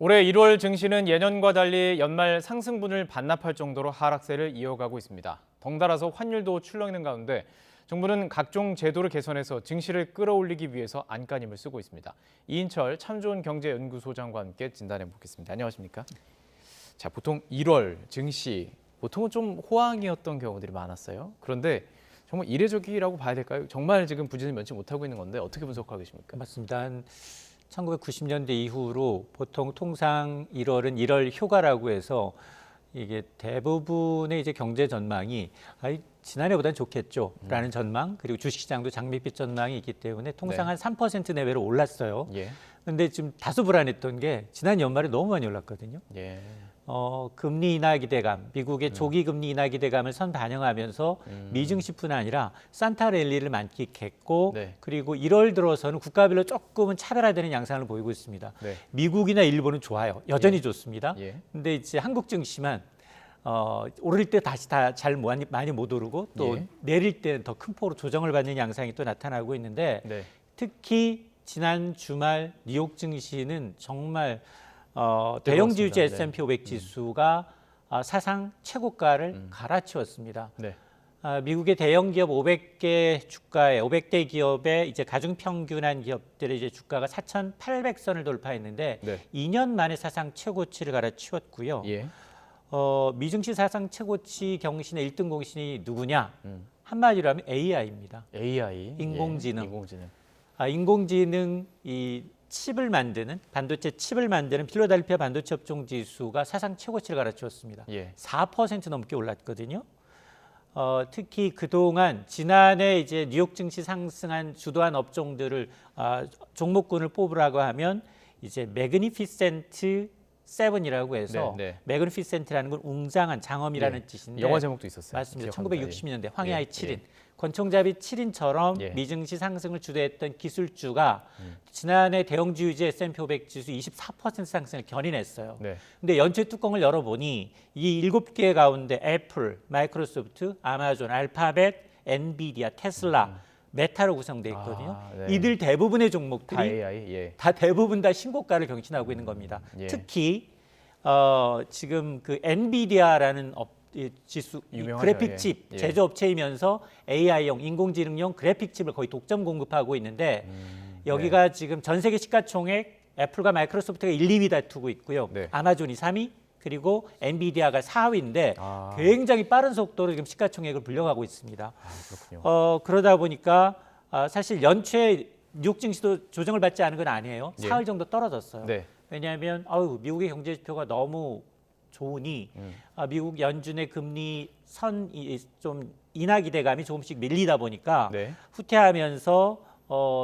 올해 1월 증시는 예년과 달리 연말 상승분을 반납할 정도로 하락세를 이어가고 있습니다. 덩달아서 환율도 출렁이는 가운데 정부는 각종 제도를 개선해서 증시를 끌어올리기 위해서 안간힘을 쓰고 있습니다. 이인철 참 좋은 경제연구소장과 함께 진단해 보겠습니다. 안녕하십니까? 자, 보통 1월 증시 보통은 좀 호황이었던 경우들이 많았어요. 그런데 정말 이례적이라고 봐야 될까요? 정말 지금 부진을 면치 못하고 있는 건데 어떻게 분석하고 계십니까? 맞습니다. 한 1990년대 이후로 보통 통상 1월은 1월 효과라고 해서 이게 대부분의 이제 경제 전망이 지난해보다는 좋겠죠라는 전망, 그리고 주식시장도 장밋빛 전망이 있기 때문에 통상 한 3% 내외로 올랐어요. 예. 근데 지금 다소 불안했던 게 지난 연말에 너무 많이 올랐거든요. 예. 금리 인하 기대감, 미국의 조기 금리 인하 기대감을 반영하면서 미증시뿐 아니라 산타 랠리를 만끽했고, 네. 그리고 1월 들어서는 국가별로 조금은 차별화되는 양상을 보이고 있습니다. 네. 미국이나 일본은 좋아요. 여전히 좋습니다. 예. 근데 이제 한국 증시만 오를 때 다시 다 잘 많이 못 오르고 또 예. 내릴 때는 더 큰 폭으로 조정을 받는 양상이 또 나타나고 있는데, 네. 특히 지난 주말 뉴욕 증시는 정말 대형지주지 S&P 500 지수가 사상 최고가를 갈아치웠습니다. 네. 미국의 대형 기업 500개 주가에 500대 기업의 이제 가중 평균한 기업들의 이제 주가가 4,800선을 돌파했는데 네. 2년 만에 사상 최고치를 갈아치웠고요. 예. 미증시 사상 최고치 경신의 1등 공신이 누구냐? 한마디로 하면 AI입니다. AI. 인공지능. 예. 인공지능. 인공지능 이 칩을 만드는 반도체 칩을 만드는 필라델피아 반도체 업종 지수가 사상 최고치를 갈아치웠습니다. 예. 4% 넘게 올랐거든요. 특히 그동안 지난해 이제 뉴욕 증시 상승한 주도한 업종들을 종목군을 뽑으라고 하면 이제 매그니피센트 세븐이라고 해서 매그니피센트라는 건 웅장한 장엄이라는 뜻인데 영화 제목도 있었어요. 맞습니다. 기억합니다. 1960년대 황야의 7인. 예. 권총잡이 7인처럼 미증시 상승을 주도했던 기술주가 지난해 대형주유지 S&P 500 지수 24% 상승을 견인했어요. 네. 근데 연초에 뚜껑을 열어보니 이 7개 가운데 애플, 마이크로소프트, 아마존, 알파벳, 엔비디아, 테슬라, 메타로 구성되어 있거든요. 네. 이들 대부분의 종목들이 다 AI. 예. 다 대부분 다 신고가를 경신하고 있는 겁니다. 예. 특히 지금 그 엔비디아라는 지수 유명하죠. 그래픽 칩 예. 제조업체이면서 AI용 인공지능용 그래픽 칩을 거의 독점 공급하고 있는데 여기가 지금 전 세계 시가총액 애플과 마이크로소프트가 1, 2위 다투고 있고요. 네. 아마존이 3위, 그리고 엔비디아가 4위인데 굉장히 빠른 속도로 지금 시가총액을 불려가고 있습니다. 그렇군요. 그러다 보니까 사실 연초에 뉴욕 증시도 조정을 받지 않은 건 아니에요. 예. 사흘 정도 떨어졌어요. 네. 왜냐하면 미국의 경제 지표가 너무 좋으니 미국 연준의 금리 좀 인하 기대감이 조금씩 밀리다 보니까 네. 후퇴하면서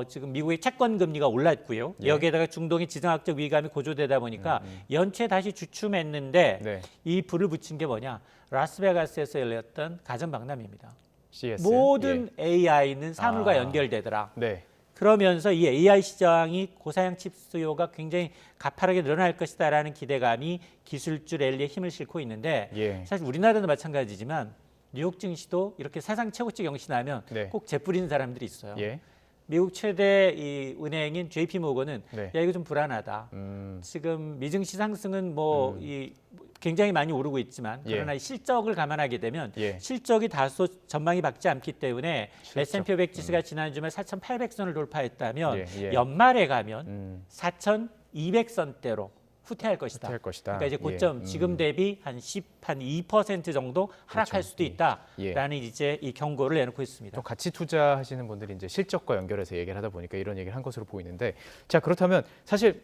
지금 미국의 채권 금리가 올랐고요. 예. 여기에다가 중동의 지정학적 위기감이 고조되다 보니까 연초에 다시 주춤했는데 네. 이 불을 붙인 게 뭐냐? 라스베가스에서 열렸던 가전 박람회입니다. CS. 모든 AI는 사물과 연결되더라. 네. 그러면서 이 AI 시장이 고사양 칩 수요가 굉장히 가파르게 늘어날 것이다라는 기대감이 기술주 랠리에 힘을 싣고 있는데 예. 사실 우리나라도 마찬가지지만 뉴욕 증시도 이렇게 사상 최고치 경신하면 꼭 재뿌리는 사람들이 있어요. 예. 미국 최대 이 은행인 JP 모건은 야 이거 좀 불안하다. 지금 미증시 상승은 굉장히 많이 오르고 있지만 그러나 이 실적을 감안하게 되면 실적이 다소 전망이 밝지 않기 때문에 S&P 500 지수가 지난 주말 4,800선을 돌파했다면 연말에 가면 4,200선대로 후퇴할 것이다. 그러니까 이제 고점 지금 대비 한 2% 정도 하락할 수도 있다라는 이제 이 경고를 내놓고 있습니다. 또 같이 투자하시는 분들이 이제 실적과 연결해서 얘기를 하다 보니까 이런 얘기를 한 것으로 보이는데, 자 그렇다면 사실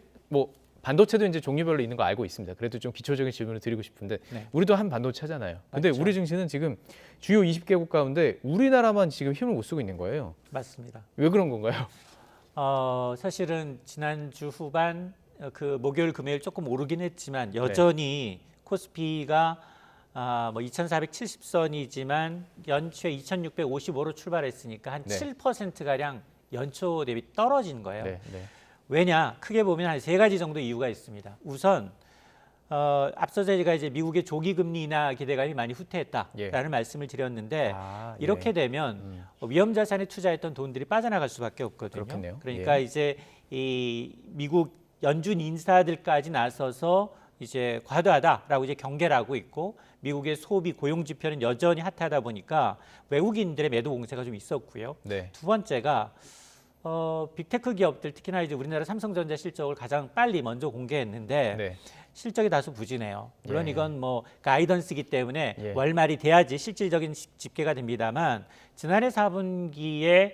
반도체도 이제 종류별로 있는 거 알고 있습니다. 그래도 좀 기초적인 질문을 드리고 싶은데 우리도 한 반도체잖아요. 근데 맞죠. 우리 증시는 지금 주요 20개국 가운데 우리나라만 지금 힘을 못 쓰고 있는 거예요. 맞습니다. 왜 그런 건가요? 사실은 지난주 후반 그 목요일 금요일 조금 오르긴 했지만 여전히 코스피가 2,470선이지만 연초에 2,655로 출발했으니까 한 7%가량 연초 대비 떨어진 거예요. 네. 왜냐? 크게 보면 한 3가지 정도 이유가 있습니다. 우선 앞서 제가 이제 미국의 조기 금리 인하 기대감이 많이 후퇴했다라는 말씀을 드렸는데 이렇게 되면 위험 자산에 투자했던 돈들이 빠져나갈 수밖에 없거든요. 그렇겠네요. 그러니까 이제 이 미국 연준 인사들까지 나서서 이제 과도하다라고 이제 경계를 하고 있고 미국의 소비 고용 지표는 여전히 핫하다 보니까 외국인들의 매도 공세가 좀 있었고요. 네. 두 번째가 빅테크 기업들 특히나 이제 우리나라 삼성전자 실적을 가장 빨리 먼저 공개했는데 네. 실적이 다소 부진해요. 물론 예. 이건 뭐 가이던스이기 때문에 예. 월말이 돼야지 실질적인 집계가 됩니다만 지난해 4분기에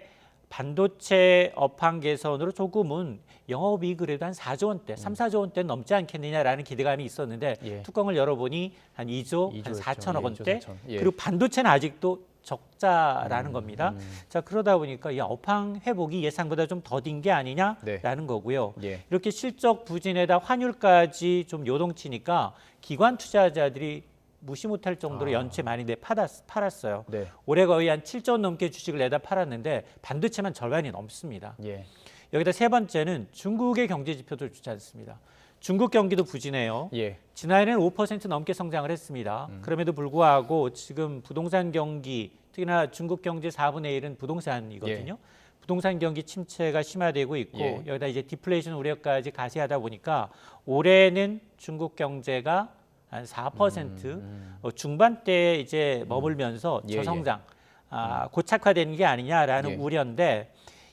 반도체 업황 개선으로 조금은 영업이익이 그래도 한 4조 원대, 3, 4조 원대 넘지 않겠느냐라는 기대감이 있었는데 예. 뚜껑을 열어보니 한 2조, 한 4천억 원대. 4천. 예. 그리고 반도체는 아직도 적자라는 겁니다. 자, 그러다 보니까 이 업황 회복이 예상보다 좀 더딘 게 아니냐라는 거고요. 예. 이렇게 실적 부진에다 환율까지 좀 요동치니까 기관 투자자들이 무시 못할 정도로 연체 많이 팔았어요. 네. 올해 거의 한 7조 원 넘게 주식을 내다 팔았는데 반도체만 절반이 넘습니다. 예. 여기다 세 번째는 중국의 경제 지표도 좋지 않습니다. 중국 경기도 부진해요. 예. 지난해는 5% 넘게 성장을 했습니다. 그럼에도 불구하고 지금 부동산 경기, 특히나 중국 경제 4분의 1은 부동산이거든요. 예. 부동산 경기 침체가 심화되고 있고 예. 여기다 이제 디플레이션 우려까지 가세하다 보니까 올해는 중국 경제가 한 4% 중반대에 이제 머물면서 예, 저성장, 고착화되는 게 아니냐라는 예. 우려인데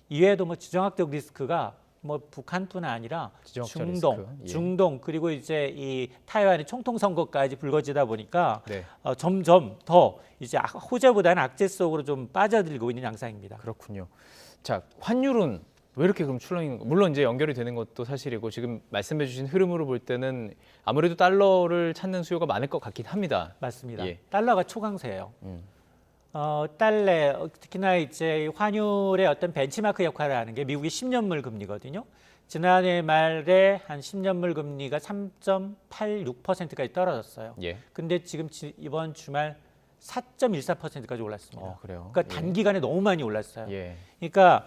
이외에도 뭐 지정학적 리스크가 뭐 북한뿐 아니라 지정학적 중동, 리스크. 예. 중동 그리고 이제 이 타이완의 총통 선거까지 불거지다 보니까 네. 점점 더 이제 호재보다는 악재 속으로 좀 빠져들고 있는 양상입니다. 그렇군요. 자, 환율은 왜 이렇게 그럼 출렁이는 거? 물론 이제 연결이 되는 것도 사실이고 지금 말씀해주신 흐름으로 볼 때는 아무래도 달러를 찾는 수요가 많을 것 같긴 합니다. 맞습니다. 예. 달러가 초강세예요. 달러 특히나 이제 환율의 어떤 벤치마크 역할을 하는 게 미국의 10년물 금리거든요. 지난해 말에 한 10년물 금리가 3.86%까지 떨어졌어요. 예. 근데 지금 이번 주말 4.14%까지 올랐습니다. 그래요. 그러니까 단기간에 너무 많이 올랐어요. 예. 그러니까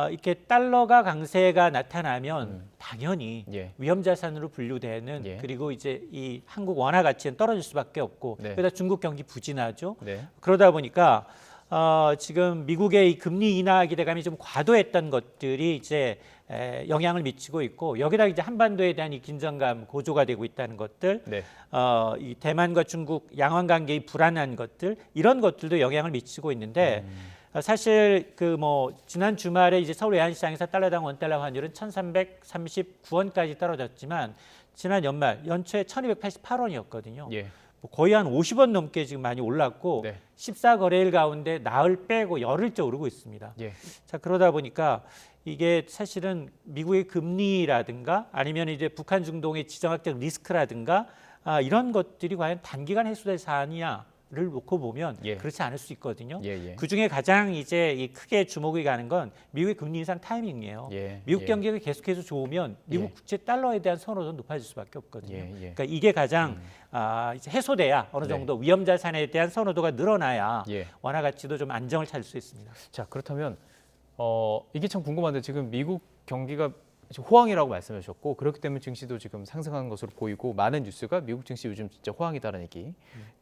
이렇게 달러가 강세가 나타나면 당연히 예. 위험 자산으로 분류되는 예. 그리고 이제 이 한국 원화 가치는 떨어질 수밖에 없고 네. 그러다 중국 경기 부진하죠. 네. 그러다 보니까 지금 미국의 이 금리 인하 기대감이 좀 과도했던 것들이 이제 영향을 미치고 있고 여기다 이제 한반도에 대한 이 긴장감 고조가 되고 있다는 것들, 네. 이 대만과 중국 양안 관계의 불안한 것들 이런 것들도 영향을 미치고 있는데. 사실 그 뭐 지난 주말에 이제 서울 외환시장에서 달러당 원달러 환율은 1,339원까지 떨어졌지만 지난 연초에 1,288원이었거든요. 예. 뭐 거의 한 50원 넘게 지금 많이 올랐고 네. 14거래일 가운데 나흘 빼고 열흘째 오르고 있습니다. 예. 자, 그러다 보니까 이게 사실은 미국의 금리라든가 아니면 이제 북한 중동의 지정학적 리스크라든가 이런 것들이 과연 단기간 해소될 사안이냐? 를 놓고 보면 예. 그렇지 않을 수 있거든요. 예. 그 중에 가장 이제 이 크게 주목이 가는 건 미국의 금리 인상 타이밍이에요. 예. 미국 예. 경기가 계속해서 좋으면 미국 예. 국채 달러에 대한 선호도 높아질 수밖에 없거든요. 예. 그러니까 이게 가장 이제 해소돼야 어느 정도 위험 자산에 대한 선호도가 늘어나야 예. 원화 가치도 좀 안정을 찾을 수 있습니다. 자, 그렇다면 이게 참 궁금한데 지금 미국 경기가 지금 호황이라고 말씀해 주셨고 그렇기 때문에 증시도 지금 상승하는 것으로 보이고 많은 뉴스가 미국 증시 요즘 진짜 호황이다라는 얘기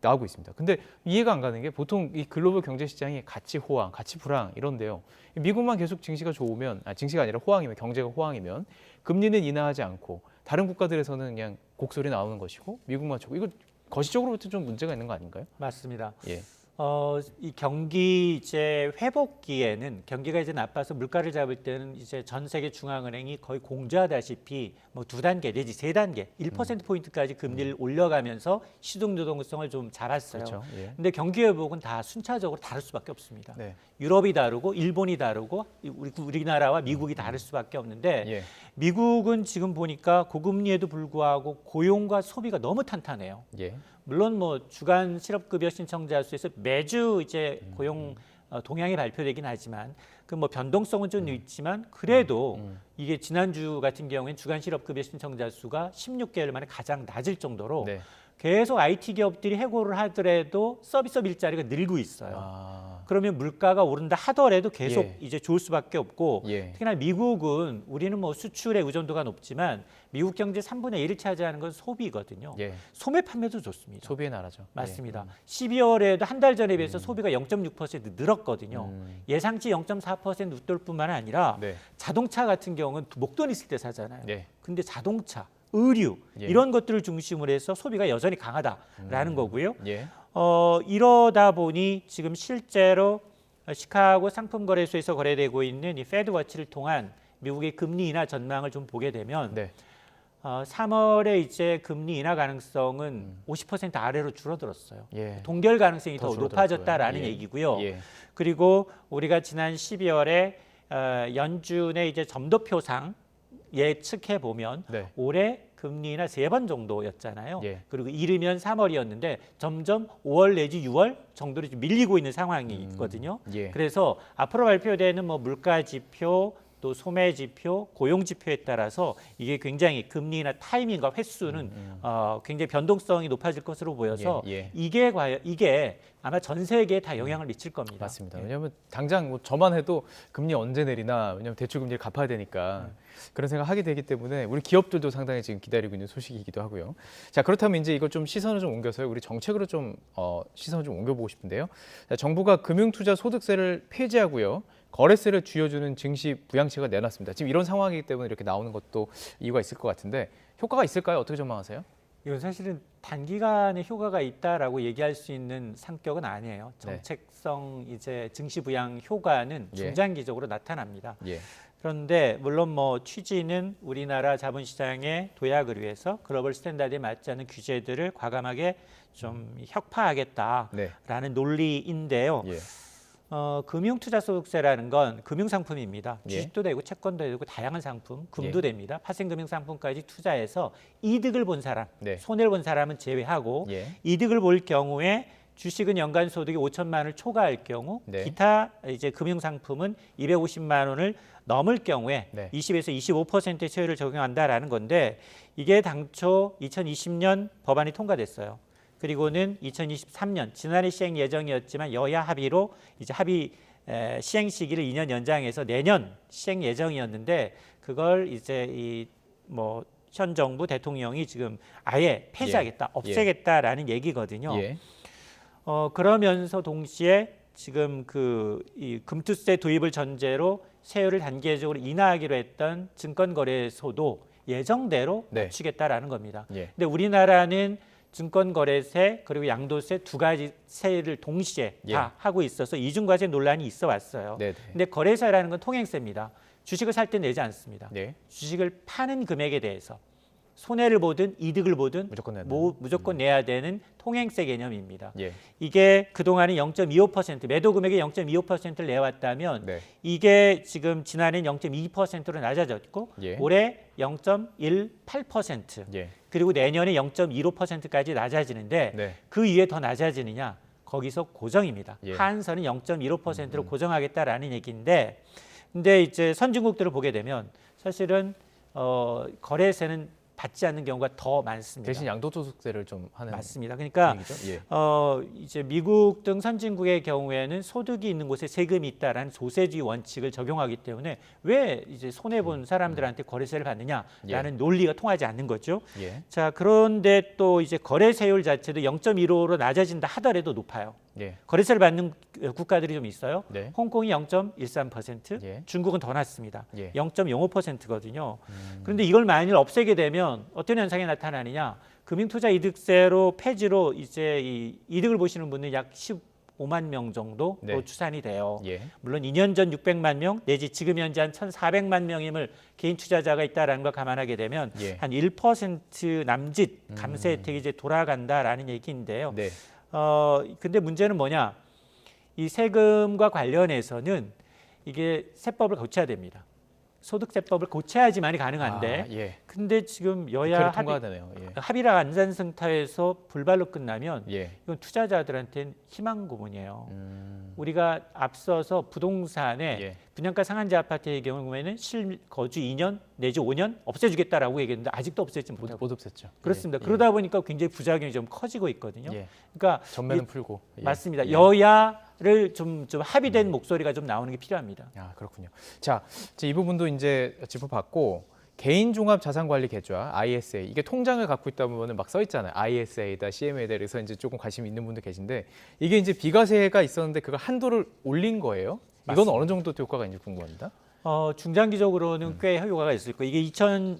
나오고 있습니다. 근데 이해가 안 가는 게 보통 이 글로벌 경제 시장이 같이 호황, 같이 불황 이런데요. 미국만 계속 증시가 좋으면 증시가 아니라 호황이면 경제가 호황이면 금리는 인하하지 않고 다른 국가들에서는 그냥 곡소리 나오는 것이고 미국만 좋고 이거 거시적으로부터 좀 문제가 있는 거 아닌가요? 맞습니다. 예. 이 경기 이제 회복기에는 경기가 이제 나빠서 물가를 잡을 때는 이제 전 세계 중앙은행이 거의 공조하다시피 뭐 2단계 내지 3단계 1% 포인트까지 금리를 올려가면서 시중 유동성을 좀 잡았어요. 그렇죠. 예. 근데 경기 회복은 다 순차적으로 다를 수밖에 없습니다. 네. 유럽이 다르고 일본이 다르고 우리나라와 미국이 다를 수밖에 없는데 예. 미국은 지금 보니까 고금리에도 불구하고 고용과 소비가 너무 탄탄해요. 예. 물론 뭐 주간 실업급여 신청자 수에서 매주 이제 고용 동향이 발표되긴 하지만 그 뭐 변동성은 좀 있지만 그래도 이게 지난주 같은 경우에는 주간 실업급여 신청자 수가 16개월 만에 가장 낮을 정도로 네. 계속 IT 기업들이 해고를 하더라도 서비스업 일자리가 늘고 있어요. 그러면 물가가 오른다 하더라도 계속 이제 좋을 수밖에 없고 특히나 미국은 우리는 뭐 수출의 의존도가 높지만 미국 경제 3분의 1을 차지하는 건 소비거든요. 소매 판매도 좋습니다. 소비의 나라죠. 맞습니다. 12월에도 한 달 전에 비해서 소비가 0.6% 늘었거든요. 예상치 0.4% 웃돌 뿐만 아니라 자동차 같은 경우는 목돈 있을 때 사잖아요. 근데 자동차, 의류 이런 것들을 중심으로 해서 소비가 여전히 강하다라는 거고요. 이러다 보니 지금 실제로 시카고 상품거래소에서 거래되고 있는 이 페드워치를 통한 미국의 금리 인하 전망을 좀 보게 되면 3월에 이제 금리 인하 가능성은 50% 아래로 줄어들었어요. 동결 가능성이 더 높아졌다라는 얘기고요. 그리고 우리가 지난 12월에 연준의 이제 점도표상 예측해 보면 올해 금리 인하 3번 정도였잖아요. 그리고 이르면 3월이었는데 점점 5월 내지 6월 정도로 밀리고 있는 상황이 있거든요. 그래서 앞으로 발표되는 뭐 물가 지표, 또 소매 지표, 고용 지표에 따라서 이게 굉장히 금리 인하 타이밍과 횟수는 굉장히 변동성이 높아질 것으로 보여서 이게 과연 아마 전 세계에 다 영향을 미칠 겁니다. 맞습니다. 왜냐하면 당장 뭐 저만 해도 금리 언제 내리나, 왜냐하면 대출 금리를 갚아야 되니까 그런 생각하게 되기 때문에 우리 기업들도 상당히 지금 기다리고 있는 소식이기도 하고요. 자, 그렇다면 이제 이걸 좀 시선을 좀 옮겨서요, 우리 정책으로 좀 시선을 좀 옮겨보고 싶은데요. 자, 정부가 금융투자소득세를 폐지하고요, 거래세를 쥐어주는 증시 부양책을 내놨습니다. 지금 이런 상황이기 때문에 이렇게 나오는 것도 이유가 있을 것 같은데 효과가 있을까요? 어떻게 전망하세요? 이건 사실은 단기간에 효과가 있다라고 얘기할 수 있는 성격은 아니에요. 정책성 이제 증시 부양 효과는 중장기적으로 나타납니다. 그런데 물론 뭐 취지는 우리나라 자본시장의 도약을 위해서 글로벌 스탠다드에 맞지 않는 규제들을 과감하게 좀 혁파하겠다라는 논리인데요. 금융투자소득세라는 건 금융상품입니다. 주식도 되고 채권도 되고 다양한 상품, 금도 됩니다. 파생금융상품까지 투자해서 이득을 본 사람, 손해를 본 사람은 제외하고 이득을 볼 경우에 주식은 연간 소득이 5천만 원을 초과할 경우 기타 이제 금융상품은 250만 원을 넘을 경우에 20에서 25%의 세율을 적용한다라는 건데 이게 당초 2020년 법안이 통과됐어요. 그리고는 2023년 지난해 시행 예정이었지만 여야 합의로 이제 시행 시기를 2년 연장해서 내년 시행 예정이었는데 그걸 이제 현 정부 대통령이 지금 아예 폐지하겠다, 없애겠다라는 얘기거든요. 그러면서 동시에 지금 이 금투세 도입을 전제로 세율을 단계적으로 인하하기로 했던 증권거래소도 예정대로 낮추겠다라는 겁니다. 근데 우리나라는 증권거래세 그리고 양도세 두 가지 세를 동시에 다 하고 있어서 이중과세 논란이 있어 왔어요. 근데 거래세라는 건 통행세입니다. 주식을 살 때 내지 않습니다. 주식을 파는 금액에 대해서 손해를 보든 이득을 보든 무조건 내야 되는 통행세 개념입니다. 이게 그동안은 0.25% 매도 금액의 0.25%를 내왔다면 이게 지금 지난해는 0.2%로 낮아졌고 올해 0.18% 그리고 내년에 0.15%까지 낮아지는데 그 이후에 더 낮아지느냐? 거기서 고정입니다. 한선은 0.15%로 고정하겠다라는 얘기인데 근데 이제 선진국들을 보게 되면 사실은 거래세는 받지 않는 경우가 더 많습니다. 대신 양도소득세를 좀 하는 맞습니다. 그러니까 이제 미국 등 선진국의 경우에는 소득이 있는 곳에 세금이 있다라는 조세주의 원칙을 적용하기 때문에 왜 이제 손해 본 사람들한테 거래세를 받느냐라는 논리가 통하지 않는 거죠. 자, 그런데 또 이제 거래세율 자체도 0.15로 낮아진다 하더라도 높아요. 거래세를 받는 국가들이 좀 있어요. 홍콩이 0.13%, 중국은 더 낮습니다. 0.05%거든요. 그런데 이걸 만일 없애게 되면 어떤 현상이 나타나느냐? 금융투자이득세로 폐지로 이제 이 이득을 보시는 분은 약 15만 명 정도로 추산이 돼요. 물론 2년 전 600만 명 내지 지금 현재 한 1,400만 명임을 개인 투자자가 있다라는 걸 감안하게 되면 한 1% 남짓 감세 혜택이 이제 돌아간다라는 얘기인데요. 근데 문제는 뭐냐? 이 세금과 관련해서는 이게 세법을 고쳐야 됩니다. 소득세법을 고쳐야지만이 가능한데 근데 지금 여야 합의라 안전승타에서 불발로 끝나면 이건 투자자들한테는 희망 고문이에요. 우리가 앞서서 부동산에 예. 분양가 상한제 아파트의 경우에는 실거주 2년 내지 5년 없애주겠다라고 얘기했는데 아직도 없애지 못하고 못 없앴죠. 그렇습니다. 예. 그러다 보니까 굉장히 부작용이 좀 커지고 있거든요. 예. 그러니까 전매는 풀고 맞습니다. 예. 여야를 좀 합의된 목소리가 좀 나오는 게 필요합니다. 아, 그렇군요. 자, 이 부분도 이제 짚어봤고 개인 종합 자산 관리 계좌 ISA 이게 통장을 갖고 있다 보면은 막 써 있잖아요. ISA다, CMA다 그래서 이제 조금 관심 있는 분들 계신데 이게 이제 비과세가 있었는데 그거 한도를 올린 거예요. 이건 맞습니다. 어느 정도 효과가 있는지 궁금합니다. 중장기적으로는 꽤 효과가 있을 거예요. 이게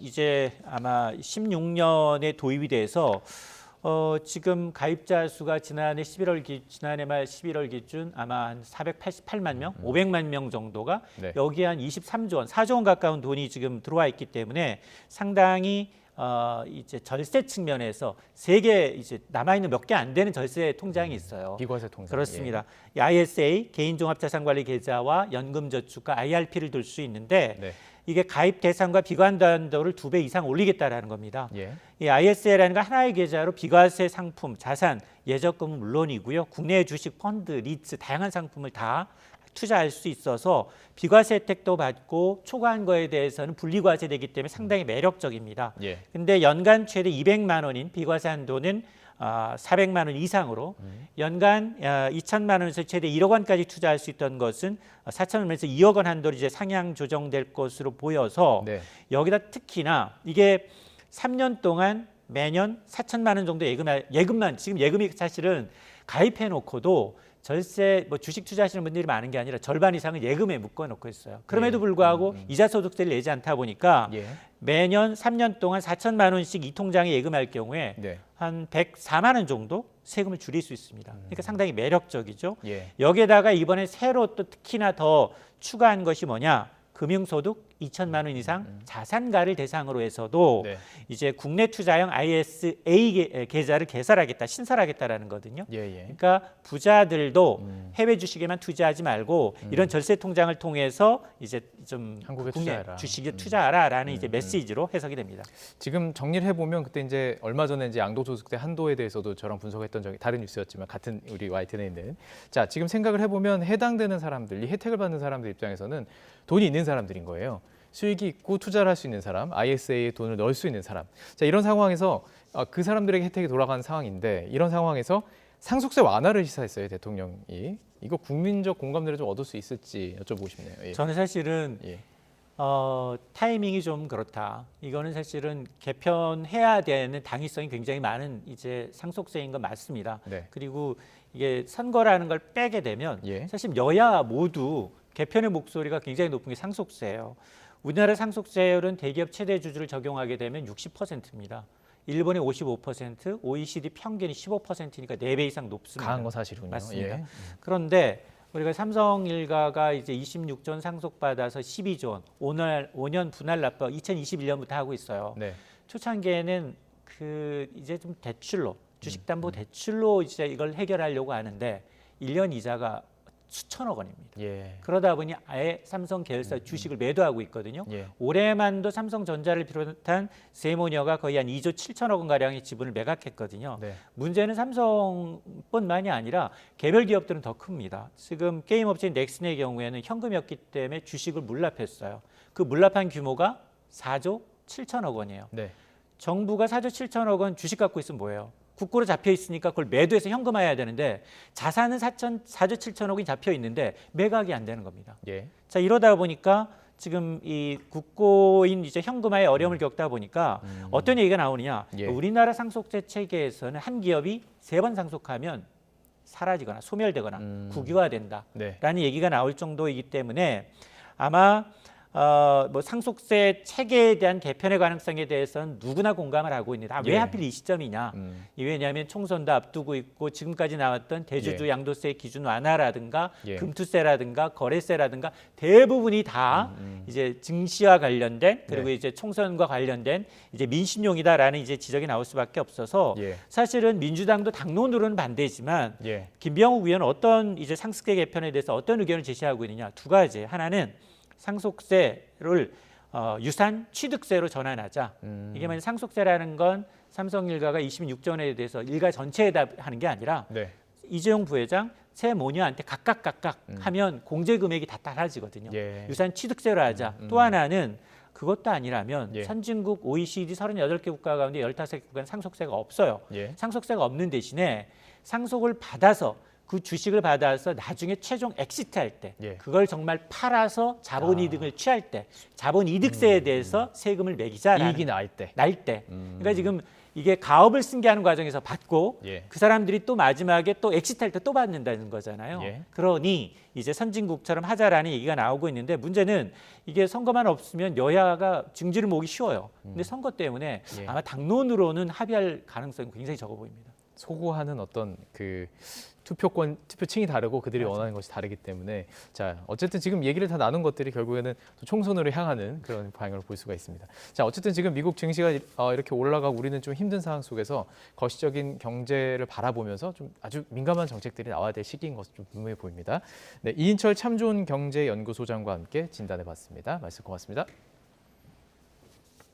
이제 아마 16년에 도입이 돼서 지금 가입자 수가 지난해 말 11월 기준 아마 한 488만 명, 500만 명 정도가 네. 여기에 한 23조 원, 4조 원 가까운 돈이 지금 들어와 있기 때문에 상당히 이제 절세 측면에서 세계 이제 남아 있는 몇 개 안 되는 절세 통장이 있어요. 비과세 통장. 그렇습니다. 이 ISA 개인종합자산관리 계좌와 연금저축과 IRP를 들 수 있는데 네. 이게 가입 대상과 비과한도를 2배 이상 올리겠다라는 겁니다. 예. 이 ISA라는 건 하나의 계좌로 비과세 상품, 자산, 예적금은 물론이고요. 국내 주식, 펀드, 리츠 다양한 상품을 다 투자할 수 있어서 비과세 혜택도 받고 초과한 거에 대해서는 분리과세되기 때문에 상당히 매력적입니다. 예. 근데 연간 최대 200만 원인 비과세 한도는 400만 원 이상으로 연간 2천만 원에서 최대 1억 원까지 투자할 수 있던 것은 4천 원에서 2억 원 한도로 이제 상향 조정될 것으로 보여서 네. 여기다 특히나 이게 3년 동안 매년 4천만 원 정도 예금만 지금 예금이 사실은 가입해 놓고도 절세 주식 투자하시는 분들이 많은 게 아니라 절반 이상은 예금에 묶어 놓고 있어요. 그럼에도 불구하고 이자 소득세를 내지 않다 보니까 예. 매년 3년 동안 4천만 원씩 이 통장에 예금할 경우에 네. 한 104만 원 정도 세금을 줄일 수 있습니다. 그러니까 상당히 매력적이죠. 예. 여기에다가 이번에 새로 또 특히나 더 추가한 것이 뭐냐? 금융소득 2천만 원 이상 자산가를 대상으로 해서도 네. 이제 국내 투자형 ISA 계좌를 개설하겠다, 신설하겠다라는 거거든요. 예, 예. 그러니까 부자들도 해외 주식에만 투자하지 말고 이런 절세 통장을 통해서 이제 좀 한국에 국내 투자해라. 주식에 투자하라라는 이제 메시지로 해석이 됩니다. 지금 정리를 해보면 그때 이제 얼마 전에 이제 양도소득세 한도에 대해서도 저랑 분석했던 적이 다른 뉴스였지만 같은 우리 YTN에 있는 자 지금 생각을 해보면 해당되는 사람들, 이 혜택을 받는 사람들 입장에서는 돈이 있는 사람들인 거예요. 수익이 있고 투자를 할 수 있는 사람, ISA에 돈을 넣을 수 있는 사람. 자 이런 상황에서 그 사람들에게 혜택이 돌아가는 상황인데 이런 상황에서 상속세 완화를 시사했어요 대통령이. 이거 국민적 공감대를 좀 얻을 수 있을지 여쭤보고 싶네요. 예. 저는 사실은 예. 타이밍이 좀 그렇다. 이거는 사실은 개편해야 되는 당위성이 굉장히 많은 이제 상속세인 건 맞습니다. 네. 그리고 이게 선거라는 걸 빼게 되면 예. 사실 여야 모두 개편의 목소리가 굉장히 높은 게 상속세예요. 우리나라 상속세율은 대기업 최대 주주를 적용하게 되면 60%입니다. 일본의 55%, OECD 평균이 15%니까 4배 이상 높습니다. 강한 건 사실이군요. 맞습니다. 예. 그런데 우리가 삼성 일가가 이제 26조 원 상속받아서 12조 원, 5년 분할 납부가 2021년부터 하고 있어요. 네. 초창기에는 이제 좀 대출로 주식담보 대출로 이제 이걸 해결하려고 하는데 1년 이자가 수천억 원입니다. 예. 그러다 보니 아예 삼성 계열사 주식을 매도하고 있거든요. 예. 올해만도 삼성전자를 비롯한 세모녀가 거의 한 2조 7천억 원 가량의 지분을 매각했거든요. 네. 문제는 삼성뿐만이 아니라 개별 기업들은 더 큽니다. 지금 게임 업체인 넥슨의 경우에는 현금이었기 때문에 주식을 물납했어요. 그 물납한 규모가 4조 7천억 원이에요. 네. 정부가 4조 7천억 원 주식 갖고 있으면 뭐예요? 국고로 잡혀 있으니까 그걸 매도해서 현금화해야 되는데 자산은 4조 7천억이 잡혀 있는데 매각이 안 되는 겁니다. 예. 자 이러다 보니까 지금 이 국고인 이제 현금화에 어려움을 겪다 보니까 어떤 얘기가 나오느냐? 예. 우리나라 상속세 체계에서는 한 기업이 3번 상속하면 사라지거나 소멸되거나 국유화된다라는 네. 얘기가 나올 정도이기 때문에 아마 뭐 상속세 체계에 대한 개편의 가능성에 대해서는 누구나 공감을 하고 있는데 왜 예. 하필 이 시점이냐? 왜냐하면 총선도 앞두고 있고 지금까지 나왔던 대주주 예. 양도세 기준 완화라든가 예. 금투세라든가 거래세라든가 대부분이 다 이제 증시와 관련된 그리고 네. 이제 총선과 관련된 이제 민심용이다라는 이제 지적이 나올 수밖에 없어서 예. 사실은 민주당도 당론으로는 반대지만 예. 김병욱 의원은 어떤 이제 상속세 개편에 대해서 어떤 의견을 제시하고 있느냐? 두 가지. 하나는 상속세를 유산 취득세로 전환하자. 이게 만약 상속세라는 건 삼성 일가가 26조 원에 대해서 일가 전체에다 하는 게 아니라 네. 이재용 부회장 세 모녀한테 각각 하면 공제 금액이 다 달라지거든요. 유산 취득세로 하자. 또 하나는 그것도 아니라면 선진국 OECD 38개 국가 가운데 15개 국가는 상속세가 없어요. 상속세가 없는 대신에 상속을 받아서 그 주식을 받아서 나중에 최종 엑시트할 때 그걸 정말 팔아서 자본이득을 취할 때 자본이득세에 대해서 세금을 매기자라는 이익이 날 때. 그러니까 지금 이게 가업을 승계하는 과정에서 받고 그 사람들이 또 마지막에 또 엑시트할 때 또 받는다는 거잖아요. 그러니 이제 선진국처럼 하자라는 얘기가 나오고 있는데 문제는 이게 선거만 없으면 여야가 증지를 모으기 쉬워요. 근데 선거 때문에 아마 당론으로는 합의할 가능성이 굉장히 적어 보입니다. 소구하는 어떤 그 투표층이 다르고 그들이 원하는 것이 다르기 때문에 자 어쨌든 지금 얘기를 다 나눈 것들이 결국에는 또 총선으로 향하는 그런 방향을 볼 수가 있습니다. 자 어쨌든 지금 미국 증시가 이렇게 올라가고 우리는 좀 힘든 상황 속에서 거시적인 경제를 바라보면서 좀 아주 민감한 정책들이 나와야 될 시기인 것은 좀 분명해 보입니다. 네, 이인철 참 좋은 경제연구소장과 함께 진단해봤습니다. 말씀 고맙습니다.